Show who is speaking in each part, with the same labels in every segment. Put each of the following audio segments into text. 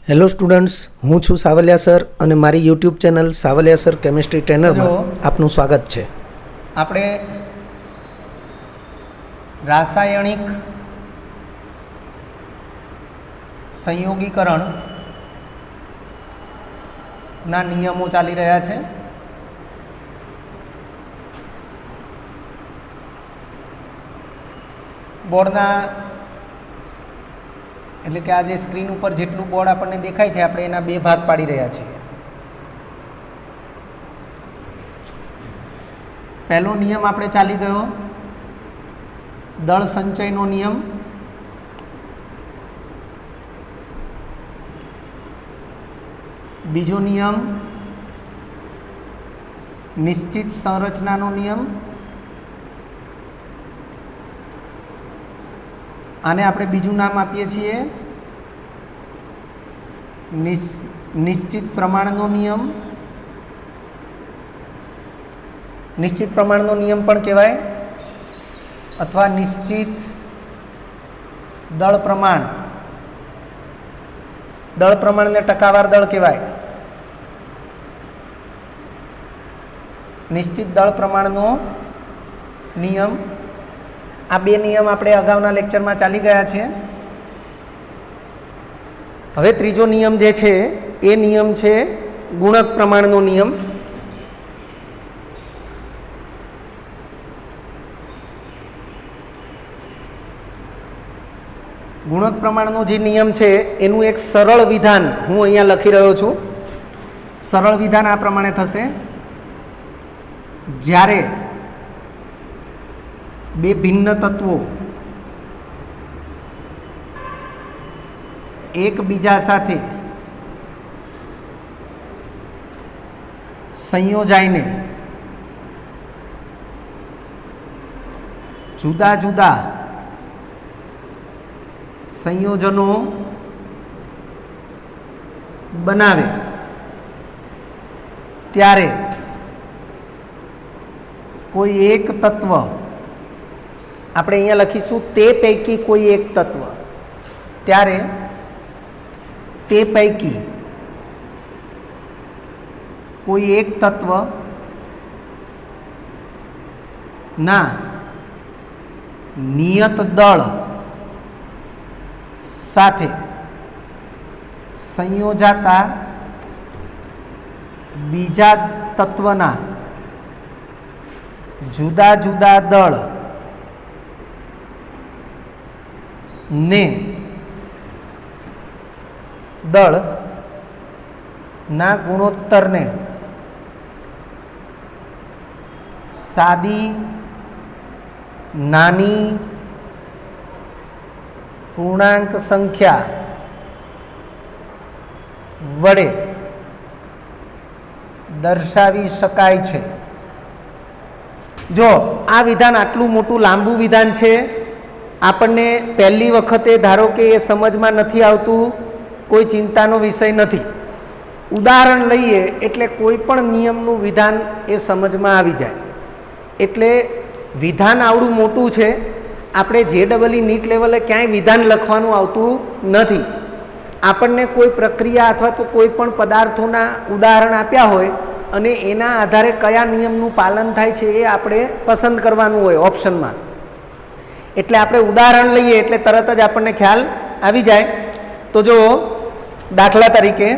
Speaker 1: Hello students, હું છું Savaliya sir અને મારી YouTube channel Savaliya sir chemistry ટ્રેનરમાં આપનું સ્વાગત છે.
Speaker 2: આપણે રાસાયણિક સંયોગીકરણના નિયમો ચાલી રહ્યા છે. બોર્ડના એટલે કે આ જે સ્ક્રીન ઉપર જેટલું બોર્ડ આપણને દેખાય છે આપણે એના બે ભાગ પાડી રહ્યા છીએ. પહેલો નિયમ આપણે ચાલી ગયો દળ સંચયનો નિયમ. બીજો નિયમ નિશ્ચિત સંરચનાનો નિયમ. આને આપણે બીજું નામ આપીએ છીએ નિશ્ચિત પ્રમાણનો નિયમ. નિશ્ચિત પ્રમાણનો નિયમ પણ કહેવાય અથવા નિશ્ચિત દળ પ્રમાણ. દળ પ્રમાણને ટકાવાર દળ કહેવાય. નિશ્ચિત દળ પ્રમાણનો નિયમ. આ બે નિયમ આપણે અગાઉના લેક્ચરમાં ચાલી ગયા છે. હવે ત્રીજો નિયમ જે છે એ નિયમ છે ગુણક પ્રમાણનો નિયમ. ગુણક પ્રમાણનો જે નિયમ છે એનું એક સરળ વિધાન હું અહીંયા લખી રહ્યો છું. સરળ વિધાન આ પ્રમાણે થશે: જ્યારે બે ભિન્ન તત્વો એકબીજા સાથે સંયોજાઈને જુદા જુદા સંયોજનો બનાવે ત્યારે કોઈ એક તત્વ, આપણે અહીંયા લખીશું તે પૈકી કોઈ એક તત્વ, ત્યારે તે પૈકી કોઈ એક તત્વ ના નિયત દળ સાથે સંયોજાતા બીજા તત્વના જુદા જુદા દળ ને દળ ના ગુણોત્તરને સાદી નાની પૂર્ણાંક સંખ્યા વડે દર્શાવી શકાય છે. જો આ વિધાન આટલું મોટું લાંબુ વિધાન છે, આપણને પહેલી વખતે ધારો કે એ સમજમાં નથી આવતું, કોઈ ચિંતાનો વિષય નથી. ઉદાહરણ લઈએ એટલે કોઈ પણ નિયમનું વિધાન એ સમજમાં આવી જાય. એટલે વિધાન આવડું મોટું છે, આપણે JEE નીટ લેવલે ક્યાંય વિધાન લખવાનું આવતું નથી. આપણને કોઈ પ્રક્રિયા અથવા તો કોઈ પણ પદાર્થોના ઉદાહરણ આપ્યા હોય અને એના આધારે કયા નિયમનું પાલન થાય છે એ આપણે પસંદ કરવાનું હોય ઓપ્શનમાં. એટલે આપણે ઉદાહરણ લઈએ એટલે તરત જ આપણને ખ્યાલ આવી જાય. તો જો દાખલા તરીકે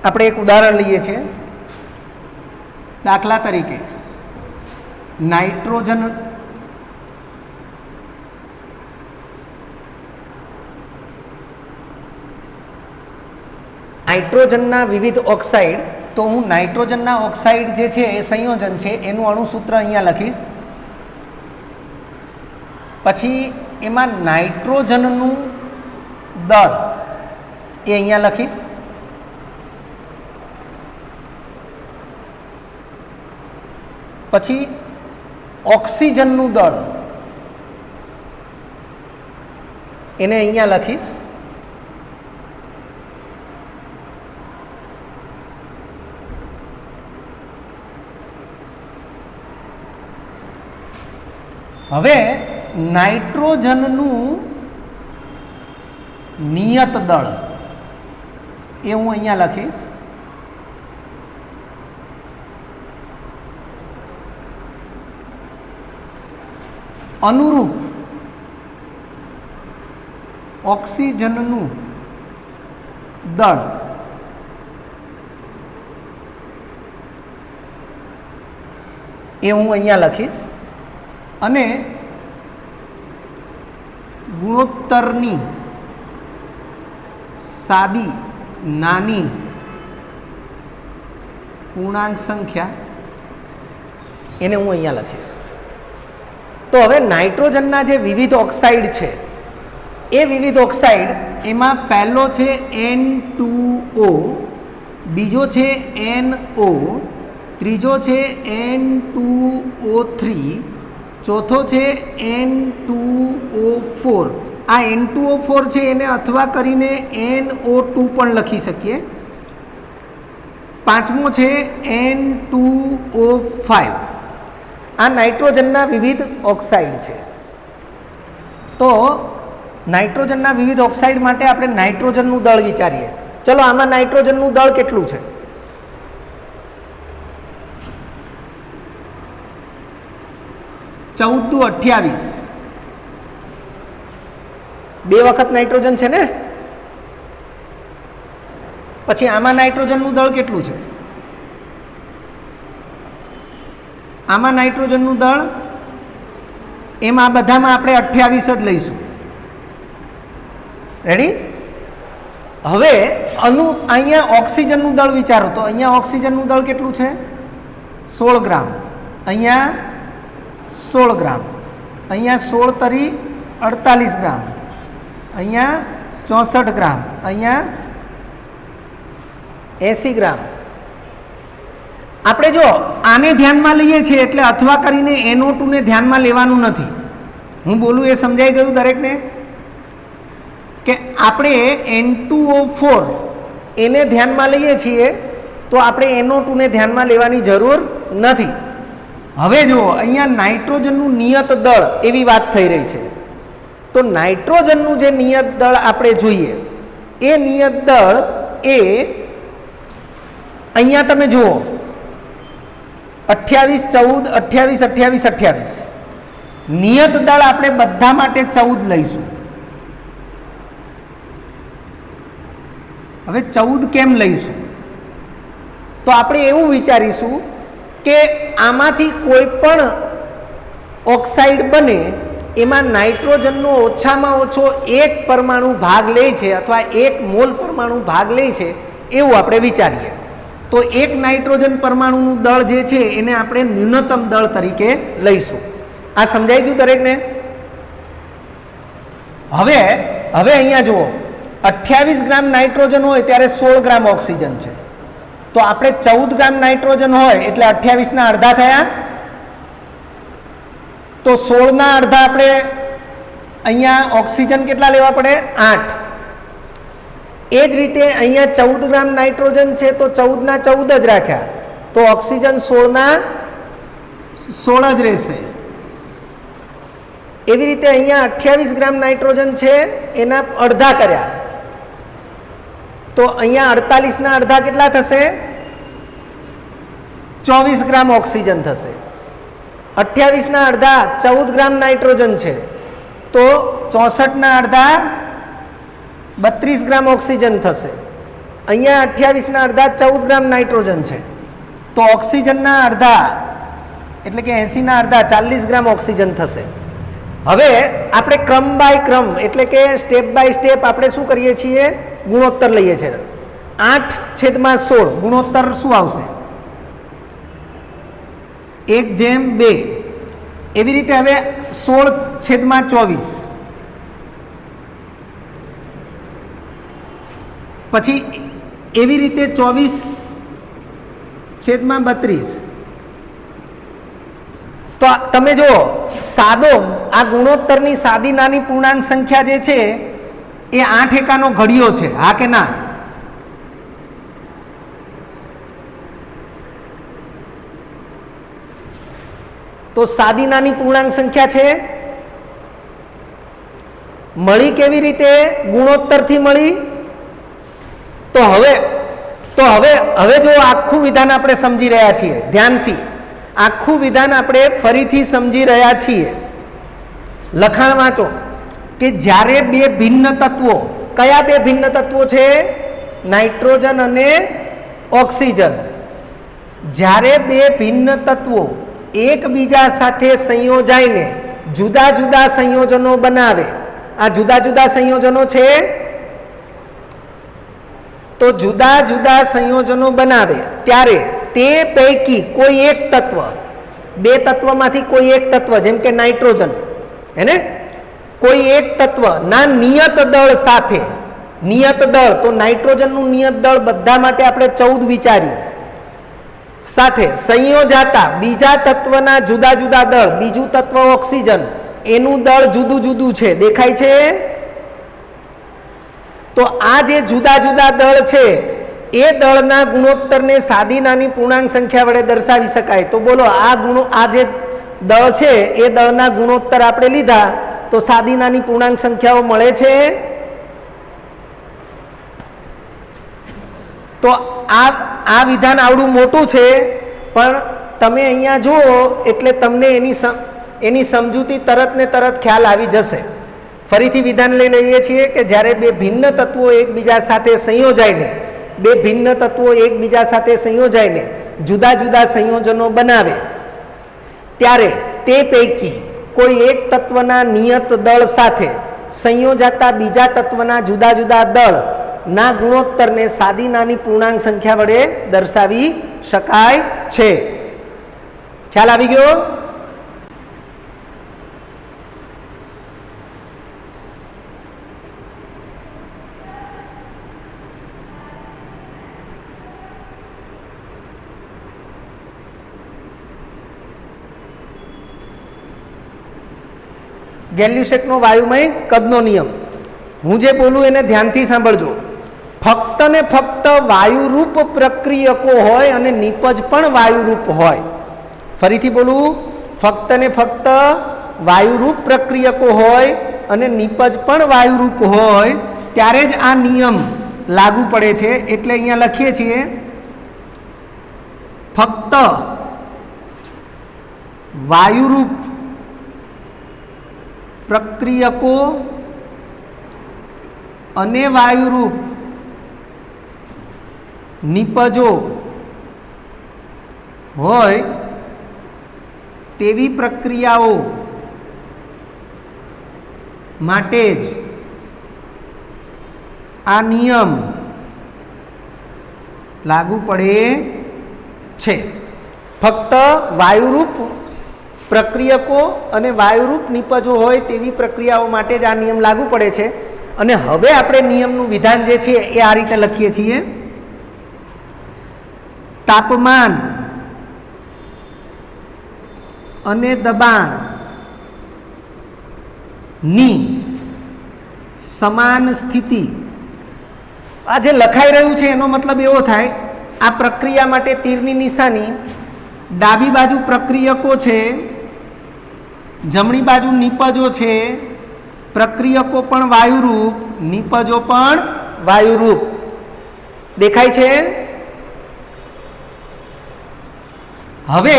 Speaker 2: આપણે એક ઉદાહરણ લઈએ છીએ. દાખલા તરીકે નાઇટ્રોજનના વિવિધ ઓક્સાઇડ. તો હું નાઇટ્રોજનના ઓક્સાઇડ જે છે એ સંયોજન છે એનું અણુસૂત્ર અહીંયા લખીશ. પછી એમાં નાઇટ્રોજનનું દળ એ અહીંયા લખીશ. પછી ઓક્સિજનનું દળ એને અહીંયા લખીશ. હવે નાઇટ્રોજનનું નિયત દળ એ હું અહીંયા લખીશ. અનુરૂપ ઓક્સિજનનું દળ એ હું અહીંયા લખીશ અને ગુણોત્તરની સાદી નાની પૂર્ણાંક સંખ્યા એને હું અહીંયા લખીશ. તો હવે નાઇટ્રોજનના જે વિવિધ ઓક્સાઇડ છે એ વિવિધ ઓક્સાઇડ એમાં પહેલો છે N2O, બીજો છે NO, ત્રીજો છે N2O3, ચોથો છે N2O4. આ N2O4 છે એને અથવા કરીને NO2 પણ લખી શકીએ. પાંચમો છે N2O5. આ નાઇટ્રોજનના વિવિધ ઓક્સાઇડ છે. તો નાઇટ્રોજનના વિવિધ ઓક્સાઇડ માટે આપણે નાઇટ્રોજનનું દળ વિચારીએ. ચલો આમાં નાઇટ્રોજનનું દળ કેટલું છે? ચૌદ દુ 28. બે વખત નાઇટ્રોજન છે ને. પછી આમાં નાઇટ્રોજનનું દળ કેટલું છે? આમાં નાઇટ્રોજનનું દળ એમાં બધામાં આપણે 28 જ લઈશું. રેડી? હવે અહીંયા ઓક્સિજનનું દળ વિચારો તો અહીંયા ઓક્સિજનનું દળ કેટલું છે? 16 ગ્રામ. અહીંયા 16 ગ્રામ. અહીંયા 16 તરી 48 ગ્રામ. અહીંયા 64 ગ્રામ. અહીંયા 80 ગ્રામ. આપણે જો આને ધ્યાનમાં લઈએ છીએ એટલે અથવા કરીને NO2 ને ધ્યાનમાં લેવાનું નથી. હું બોલું એ સમજાઈ ગયું દરેકને? કે આપણે N2O4 એને ધ્યાનમાં લઈએ છીએ તો આપણે NO2 ને ધ્યાનમાં લેવાની જરૂર નથી. હવે જુઓ અહીંયા નાઇટ્રોજનનું નિયત દળ એવી વાત થઈ રહી છે. તો નાઇટ્રોજનનું જે નિયત દળ આપણે જોઈએ એ નિયત દળ એ અહીંયા તમે જુઓ 28, 14, 28, 28, 28. નિયત દળ આપણે બધા માટે 14 લઈશું. હવે 14 કેમ લઈશું? તો આપણે એવું વિચારીશું કે આમાંથી કોઈ પણ ઓક્સાઇડ બને એમાં નાઇટ્રોજનનો ઓછામાં ઓછો એક પરમાણુ ભાગ લે છે અથવા 1 મોલ પરમાણુ ભાગ લે છે એવું આપણે વિચારીએ. તો એક નાઇટ્રોજન પરમાણુનું દળ જે છે એને આપણે ન્યૂનતમ દળ તરીકે લઈશું. આ સમજાઈ ગયું દરેકને? હવે અહીંયા જુઓ 28 ગ્રામ નાઇટ્રોજન હોય ત્યારે 16 ગ્રામ ઓક્સિજન છે. તો આપણે 14 ગ્રામ નાઇટ્રોજન હોય એટલે 28ના અડધા થયા. તો 16ના અડધા આપણે અહીંયા ઓક્સિજન કેટલા લેવા પડે? 8. એ જ રીતે અહીંયા 14 ગ્રામ નાઇટ્રોજન છે તો 14ના 14 જ રાખ્યા તો ઓક્સિજન 16ના 16 જ રહેશે. એવી રીતે અહીંયા 28 ગ્રામ નાઇટ્રોજન છે એના અડધા કર્યા તો અહીંયા 48ના અડધા કેટલા થશે? 24 ગ્રામ ઓક્સિજન થશે. 28ના અડધા 14 ગ્રામ નાઇટ્રોજન છે તો 64ના અડધા 32 ગ્રામ ઓક્સિજન થશે. અહીંયા 28ના અડધા 14 ગ્રામ નાઇટ્રોજન છે તો ઓક્સિજનના અડધા એટલે કે 80ના અડધા 40 ગ્રામ ઓક્સિજન થશે. હવે આપણે ક્રમ બાય ક્રમ એટલે કે સ્ટેપ બાય સ્ટેપ આપણે શું કરીએ છીએ? ગુણોત્તર લઈએ છીએ. 8/16 ગુણોત્તર શું આવશે? 1/2. એવી રીતે હવે 16/24 પછી એવી રીતે 24/32. તો તમે જુઓ સાદો આ ગુણોત્તરની સાદી નાની પૂર્ણાંક સંખ્યા જે છે એ 8 એકાનો ઘડિયો છે. હા કે ના? તો સાદી નાની પૂર્ણાંક સંખ્યા છે. મળી કેવી રીતે? ગુણોત્તરથી મળી. તો હવે જો આખું વિધાન આપણે સમજી રહ્યા છીએ, ધ્યાનથી આખું વિધાન આપણે ફરીથી સમજી રહ્યા છીએ. લખાણ વાંચો કે જ્યારે બે ભિન્ન તત્વો, કયા બે ભિન્ન તત્વો છે? નાઇટ્રોજન અને ઓક્સિજન. જ્યારે બે ભિન્ન તત્વો એકબીજા સાથે સંયોજાઈને જુદા જુદા સંયોજનો બનાવે, આ જુદા જુદા સંયોજનો છે, તો જુદા જુદા સંયોજનો બનાવે ત્યારે તે પૈકી કોઈ એક તત્વ, બે તત્વમાંથી કોઈ એક તત્વ, જેમ કે નાઇટ્રોજન, હે ને, કોઈ એક તત્વ ના નિયત દળ સાથે, નિયત દળ તો નાઇટ્રોજનનું નિયત દળ બધા માટે આપણે 14 વિચાર્યું, સાથે સંયોજાતા બીજા તત્વના જુદા જુદા દળ, બીજું તત્વ ઓક્સિજન, એનું દળ જુદું જુદું છે, દેખાય છે? તો આ જે જુદા જુદા દળ છે એ દળના ગુણોત્તરને સાદી નાની પૂર્ણાંક સંખ્યા વડે દર્શાવી શકાય. તો બોલો, આ જે દળ છે એ દળના ગુણોત્તર આપણે લીધા તો સાદી નાની પૂર્ણાંક સંખ્યાઓ મળે છે. તો આ વિધાન આવડું મોટું છે, પણ તમે અહીંયા જુઓ એટલે તમને એની સમજૂતી તરત ને તરત ખ્યાલ આવી જશે. ફરીથી વિધાન લઈ લઈએ છીએ કે જ્યારે બે ભિન્ન તત્વો એકબીજા સાથે સંયોજાઈને, બે ભિન્ન તત્વો એકબીજા સાથે સંયોજાઈને જુદા જુદા સંયોજનો બનાવે ત્યારે તે પૈકી કોઈ એક તત્વના નિયત દળ સાથે સંયોજાતા બીજા તત્વના જુદા જુદા દળ ના ગુણોત્તરને સાદી નાની પૂર્ણાંક સંખ્યા વડે દર્શાવી શકાય છે. ખ્યાલ આવી ગયો? ગેલ્યુસેકનો વાયુમય કદનો નિયમ. હું જે બોલું એને ધ્યાનથી સાંભળજો. ફક્ત ને ફક્ત વાયુરૂપ પ્રક્રિયકો હોય અને નિપજ પણ વાયુરૂપ હોય. ફરીથી બોલું, ફક્ત ને ફક્ત વાયુરૂપ પ્રક્રિયકો હોય અને નિપજ પણ વાયુરૂપ હોય ત્યારે જ આ નિયમ લાગુ પડે છે. એટલે અહીંયા લખીએ છીએ ફક્ત વાયુરૂપ પ્રક્રિયકો અને વાયુરૂપ નિપજો હોય તેવી પ્રક્રિયાઓ માટે જ આ નિયમ લાગુ પડે છે. ફક્ત વાયુરૂપ પ્રક્રિયકો અને વાયુરૂપ નિપજો હોય તેવી પ્રક્રિયાઓ માટે જ આ નિયમ લાગુ પડે છે. અને હવે આપણે નિયમનું વિધાન જે છે એ આ રીતે લખીએ છીએ: તાપમાન અને દબાણ ની સમાન સ્થિતિ. આ જે લખાઈ રહ્યું છે એનો મતલબ એવો થાય, આ પ્રક્રિયા માટે તીરની નિશાની ડાબી બાજુ પ્રક્રિયકો છે, જમણી બાજુ નિપજો છે. પ્રક્રિયકો પણ વાયુરૂપ, નિપજો પણ વાયુરૂપ. દેખાય છે? હવે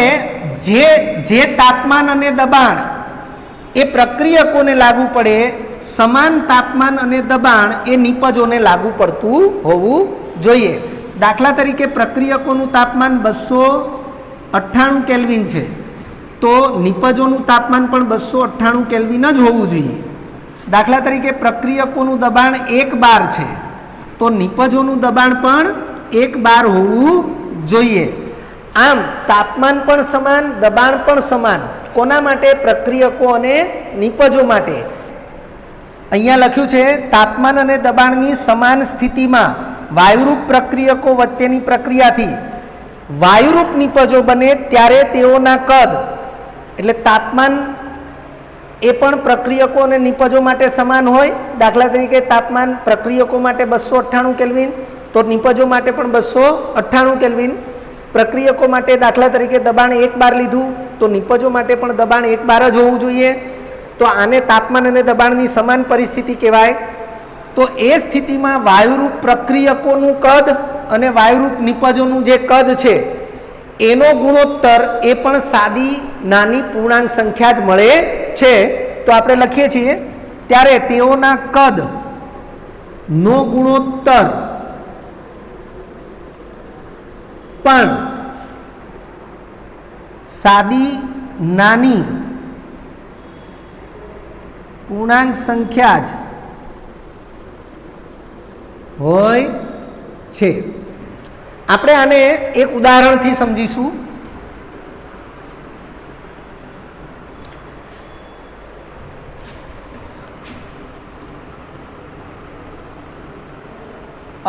Speaker 2: જે તાપમાન અને દબાણ એ પ્રક્રિયકોને લાગુ પડે, સમાન તાપમાન અને દબાણ એ નિપજોને લાગુ પડતું હોવું જોઈએ. દાખલા તરીકે પ્રક્રિયકોનું તાપમાન 298 કેલ્વિન છે, તો નિપજોનું તાપમાન પણ 298 કેલ્વિન જ હોવું જોઈએ. દાખલા તરીકે પ્રક્રિયકોનું દબાણ 1 બાર છે, તો નિપજોનું દબાણ પણ 1 બાર હોવું જોઈએ. આમ તાપમાન પણ સમાન, દબાણ પણ સમાન. કોના માટે? પ્રક્રિયકો અને નિપજો માટે. અહીંયા લખ્યું છે તાપમાન અને દબાણની સમાન સ્થિતિમાં વાયુરૂપ પ્રક્રિયકો વચ્ચેની પ્રક્રિયાથી વાયુરૂપ નિપજો બને ત્યારે તેઓના કદ, એટલે તાપમાન એ પણ પ્રક્રિયકો અને નિપજો માટે સમાન હોય. દાખલા તરીકે તાપમાન પ્રક્રિયકો માટે 298 કેલ્વિન, તો નિપજો માટે પણ 298 કેલ્વિન. પ્રક્રિયકો માટે દાખલા તરીકે દબાણ 1 બાર લીધું, તો નિપજો માટે પણ દબાણ 1 બાર જ હોવું જોઈએ. તો આને તાપમાન અને દબાણની સમાન પરિસ્થિતિ કહેવાય. તો એ સ્થિતિમાં વાયુરૂપ પ્રક્રિયકોનું કદ અને વાયુરૂપ નિપજોનું જે કદ છે એનો ગુણોત્તર એ પણ સાદી નાની પૂર્ણાંક સંખ્યા જ મળે છે. તો આપણે લખીએ છીએ ત્યારે તેઓના કદ નો ગુણોત્તર પણ સાદી નાની પૂર્ણાંક સંખ્યા જ હોય છે. આપણે આને એક ઉદાહરણથી સમજીશું.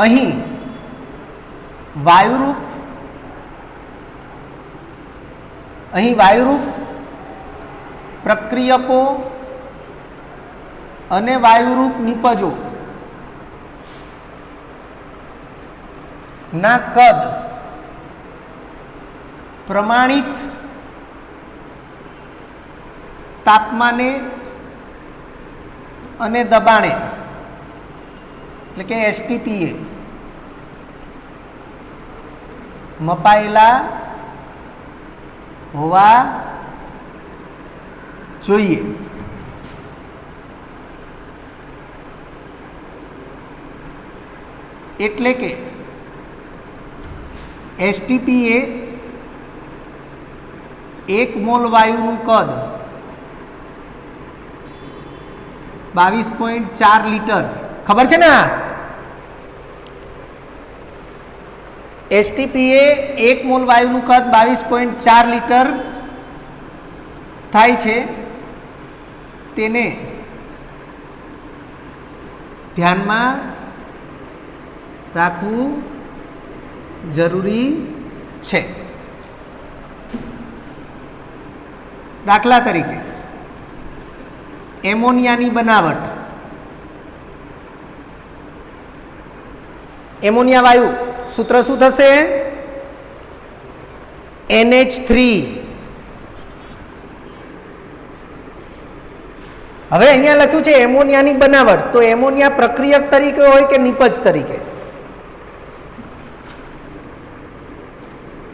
Speaker 2: અહીં વાયુરૂપ પ્રક્રિયકો અને વાયુરૂપ નિપજો ના કદ પ્રમાણિત તાપમાને અને દબાણે એટલે કે એસટીપીએ મપાયેલા હોવા જોઈએ. એટલે કે એસટીપીએ 1 મોલ વાયુનું કદ 22.4 લીટર. ખબર છે ને? એસટીપીએ 1 મોલ વાયુનું કદ 22.4 લીટર થાય છે. તેને ધ્યાનમાં રાખવું જરૂરી છે. દાખલા તરીકે એમોનિયાની બનાવટ, એમોનિયા વાયુ સૂત્ર શું થશે? NH3. હવે અહીંયા લખ્યું છે એમોનિયાની બનાવટ, તો એમોનિયા પ્રક્રિયક તરીકે હોય કે નિપજ તરીકે?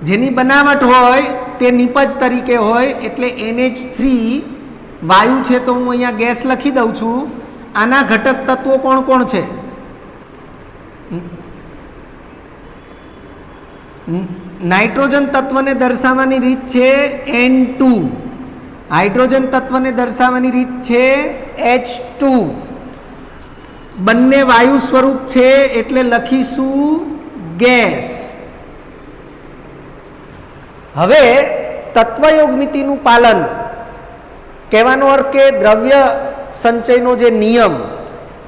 Speaker 2: જેની બનાવટ હોય તે નિપજ તરીકે હોય, એટલે NH3 વાયુ છે. તો હું અહીંયા ગેસ લખી દઉં છું. આના ઘટક તત્વો કોણ કોણ છે? નાઇટ્રોજન તત્વને દર્શાવવાની રીત છે N2, હાઇડ્રોજન તત્વને દર્શાવવાની રીત છે H2. બંને વાયુ સ્વરૂપ છે એટલે લખીશું ગેસ. હવે તત્વયોગમિતિનું પાલન, કહેવાનો અર્થ કે દ્રવ્ય સંચયનો જે નિયમ,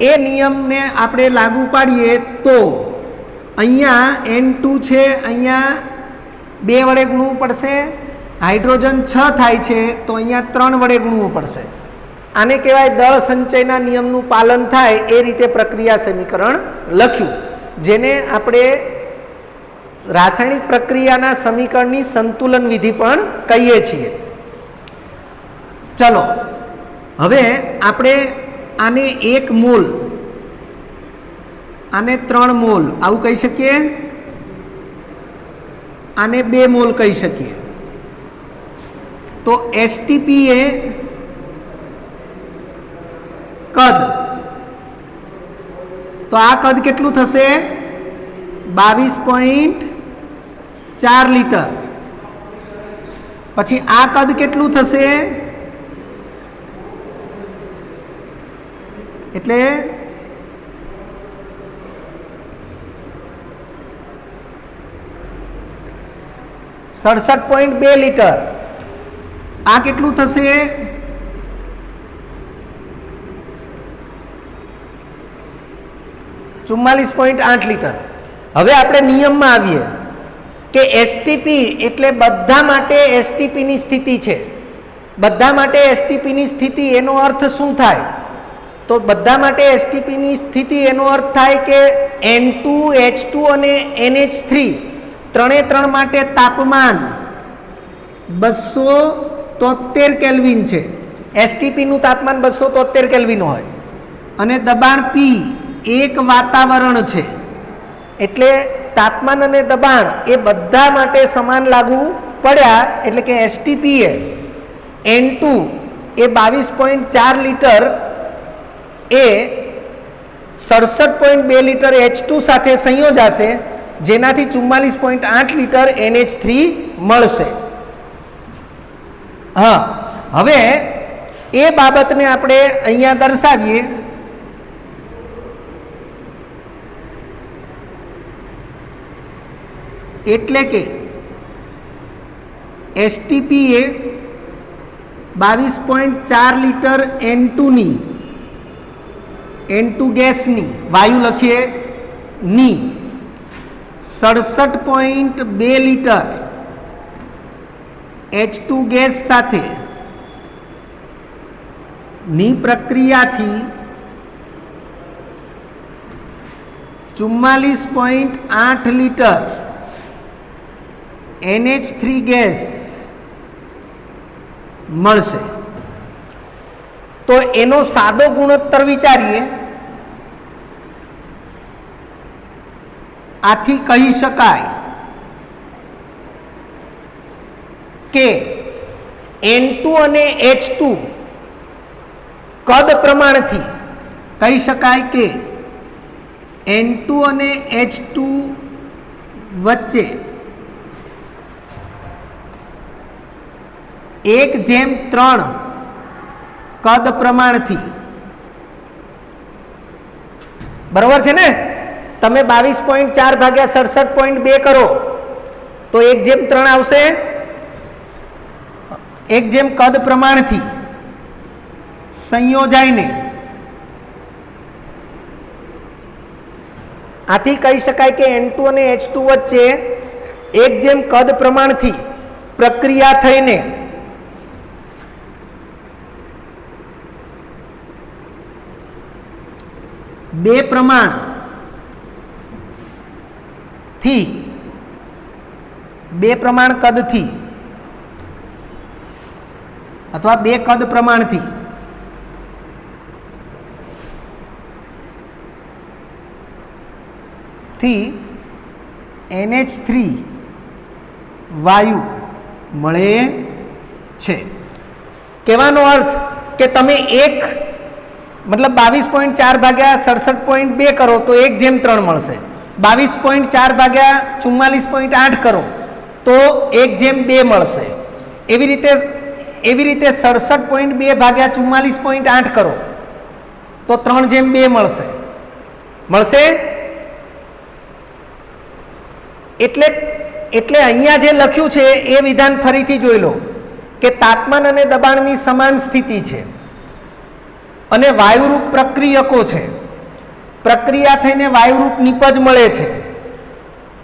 Speaker 2: એ નિયમને આપણે લાગુ પાડીએ તો અહીંયા N2 છે, અહીંયા 2 વડે ગુણવું પડશે. હાઇડ્રોજન 6 થાય છે તો અહીંયા 3 વડે ગુણવું પડશે. આને કહેવાય દળ સંચયના નિયમનું પાલન થાય એ રીતે પ્રક્રિયા સમીકરણ લખ્યું, જેને આપણે રાસાયણિક પ્રક્રિયાના સમીકરણની સંતુલન વિધિ પણ કહીએ છીએ. ચલો હવે આપણે આને 1 મોલ, આને 3 મોલ આવું કહી શકીએ, આને 2 મોલ કહી શકીએ. તો એસટીપીએ કદ, તો આ કદ કેટલું થશે? 22.4 લીટર. પછી આ કદ કેટલું થશે? એટલે 67.2 લીટર. આ કેટલું થશે? 44.8 લીટર. હવે આપણે નિયમમાં આવીએ કે એસટીપી એટલે બધા માટે એસટીપીની સ્થિતિ છે. બધા માટે એસટીપીની સ્થિતિ એનો અર્થ શું થાય? તો બધા માટે એસટીપીની સ્થિતિ એનો અર્થ થાય કે N2, H2 અને NH3 ત્રણે ત્રણ માટે તાપમાન 273 કેલ્વિન છે. એસટીપીનું તાપમાન 273 કેલ્વિન હોય અને દબાણ P એક વાતાવરણ છે, એટલે તાપમાન અને દબાણ એ બધા માટે સમાન લાગુ પડ્યા, એટલે કે એસટીપીએ N2 એ 22.4 લીટર એ 67.2 લીટર H2 સાથે સંયોજાશે, જેનાથી 44.8 લીટર NH3 મળશે. હા, હવે એ બાબતને આપણે અહીંયા દર્શાવીએ. એટલે કે એસટીપી એ 22.4 લીટર N2 ગેસની, વાયુ લખીએ ની, 67.2 લીટર H2 ગેસ સાથે ની પ્રક્રિયાથી 44.8 લીટર NH3 ગેસ મળશે. તો એનો સાદો ગુણોત્તર વિચારીએ. આથી કહી શકાય કે N2 અને H2 કદ પ્રમાણથી કહી શકાય કે N2 અને H2 વચ્ચે 1:3 કદ પ્રમાણથી, બરોબર છે ને? તમે 22.4 ભાગ્યા 67.2 કરો તો 1:3 આવશે. 1 કદ પ્રમાણથી સંયોજાઈને, આથી કહી શકાય કે N2 અને H2 વચ્ચે 1 કદ પ્રમાણથી પ્રક્રિયા થઈને બે પ્રમાણ કદથી અથવા 2 કદ પ્રમાણથી NH3 વાયુ મળે છે. કહેવાનો અર્થ કે તમે મતલબ 22.4 ભાગ્યા 67.2 કરો તો 1:3 મળશે. 22.4 ભાગ્યા 44.8 કરો તો 1:2 મળશે. એવી રીતે 67.2 ભાગ્યા 44.8 કરો તો 3:2 મળશે. એટલે અહીંયા જે લખ્યું છે એ વિધાન ફરીથી જોઈ લો કે તાપમાન અને દબાણની સમાન સ્થિતિ છે અને વાયુરૂપ પ્રક્રિયકો છે, પ્રક્રિયા થઈને વાયુરૂપ નિપજ મળે છે,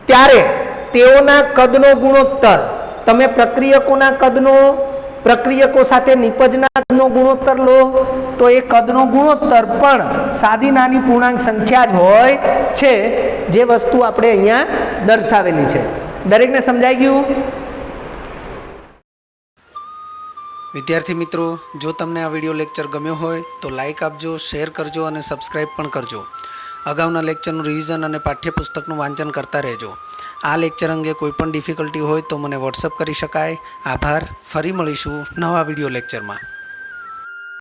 Speaker 2: ત્યારે તેઓના કદનો ગુણોત્તર, તમે પ્રક્રિયકો સાથે નિપજના કદનો ગુણોત્તર લો તો એ કદનો ગુણોત્તર પણ સાદી નાની પૂર્ણાંક સંખ્યા જ હોય છે, જે વસ્તુ આપણે અહીંયા દર્શાવેલી છે. દરેકને સમજાઈ ગયું?
Speaker 1: વિદ્યાર્થી મિત્રો, જો તમને આ વિડીયો લેક્ચર ગમ્યો હોય તો લાઇક આપજો, શેર કરજો અને સબસ્ક્રાઈબ પણ કરજો. અગાઉના લેક્ચરનું રિવિઝન અને પાઠ્યપુસ્તકનું વાંચન કરતા રહેજો. આ લેક્ચર અંગે કોઈ પણ ડિફિકલ્ટી હોય તો મને વોટ્સઅપ કરી શકાય. આભાર. ફરી મળીશું નવા વિડીયો લેક્ચરમાં.